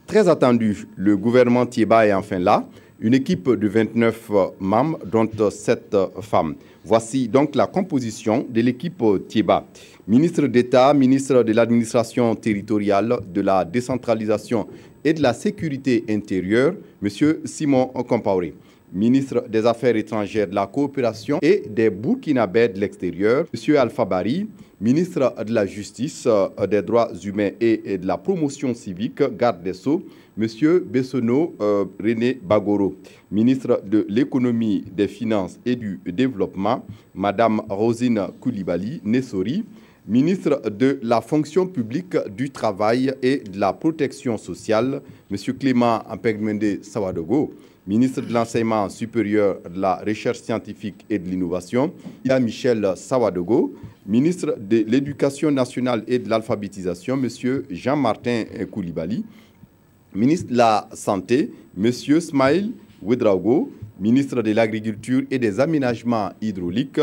Très attendu, le gouvernement Tiéba est enfin là. Une équipe de 29 membres, dont 7 femmes. Voici donc la composition de l'équipe Tiéba. Ministre d'État, ministre de l'administration territoriale, de la décentralisation et de la sécurité intérieure, M. Simon Compaoré. Ministre des Affaires étrangères, de la coopération et des Burkinabés de l'extérieur, M. Alpha Bari. Ministre de la Justice, des droits humains et de la promotion civique, garde des Sceaux, M. Bessonneau René Bagoro. Ministre de l'économie, des finances et du développement, Mme Rosine Koulibaly Nessori. Ministre de la fonction publique, du travail et de la protection sociale, M. Clément Ampegmende Sawadogo. Ministre de l'enseignement supérieur, de la recherche scientifique et de l'innovation, Michel Sawadogo. Ministre de l'Éducation nationale et de l'alphabétisation, M. Jean-Martin Koulibaly. Ministre de la Santé, M. Smaïl Ouedraogo. Ministre de l'Agriculture et des Aménagements hydrauliques,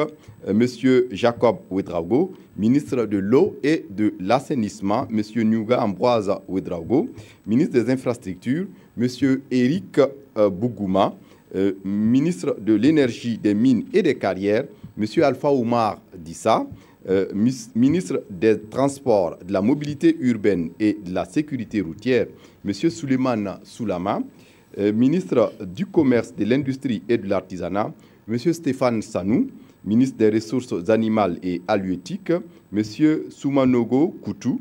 M. Jacob Ouedraogo. Ministre de l'Eau et de l'Assainissement, M. Nyuga Ambroise Ouedraogo. Ministre des Infrastructures, M. Éric Bougouma. Ministre de l'Énergie, des Mines et des Carrières, M. Alpha Oumar Dissa. Ministre des Transports, de la Mobilité urbaine et de la Sécurité routière, M. Souleymane Soulama. Ministre du Commerce, de l'Industrie et de l'Artisanat, M. Stéphane Sanou. Ministre des Ressources animales et halieutiques, M. Soumanogo Koutou.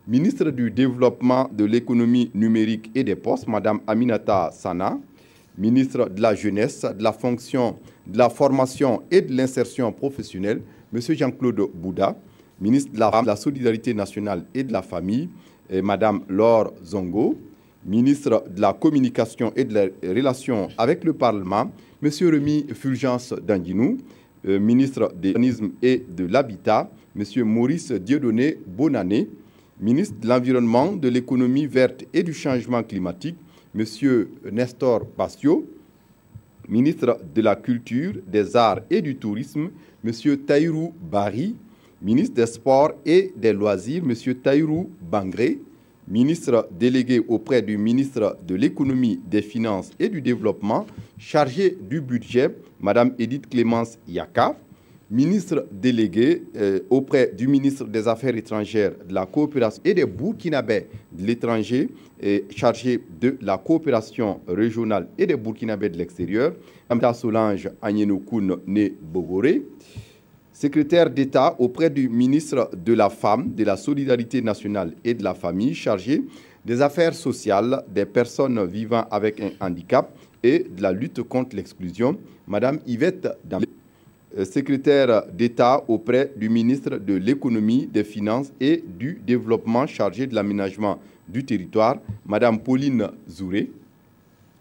Ministre du Développement de l'économie numérique et des postes, Mme Aminata Sana. Ministre de la Jeunesse, de la fonction, de la formation et de l'insertion professionnelle, M. Jean-Claude Bouda. Ministre de la Solidarité nationale et de la famille, Mme Laure Zongo. Ministre de la Communication et de la Relation avec le Parlement, M. Rémi Fulgence Danguinou. Ministre des Urbanisme et de l'Habitat, M. Maurice Dieudonné Bonané. Ministre de l'Environnement, de l'Économie verte et du Changement climatique, M. Nestor Bassio. Ministre de la Culture, des Arts et du Tourisme, M. Taïrou Bari. Ministre des Sports et des Loisirs, M. Taïrou Bangré. Ministre délégué auprès du ministre de l'Économie, des Finances et du Développement, chargé du budget, Mme Edith Clémence Yaka. Ministre délégué auprès du ministre des Affaires étrangères, de la coopération et des Burkinabés de l'étranger, chargé de la coopération régionale et des Burkinabés de l'extérieur, Mme Solange Agnenokoun Né Bogoré. Secrétaire d'État auprès du ministre de la Femme, de la Solidarité nationale et de la Famille, chargé des affaires sociales des personnes vivant avec un handicap et de la lutte contre l'exclusion, Mme Yvette Damé. Secrétaire d'État auprès du ministre de l'Économie, des Finances et du Développement, chargé de l'aménagement du territoire, Mme Pauline Zouré.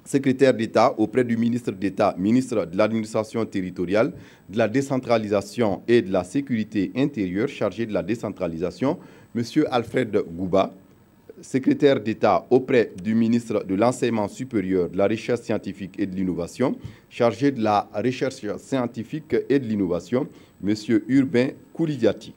Secrétaire d'État auprès du ministre d'État, ministre de l'Administration territoriale, de la décentralisation et de la sécurité intérieure, chargé de la décentralisation, M. Alfred Gouba. Secrétaire d'État auprès du ministre de l'Enseignement supérieur, de la recherche scientifique et de l'innovation, chargé de la recherche scientifique et de l'innovation, M. Urbain Koulidiati.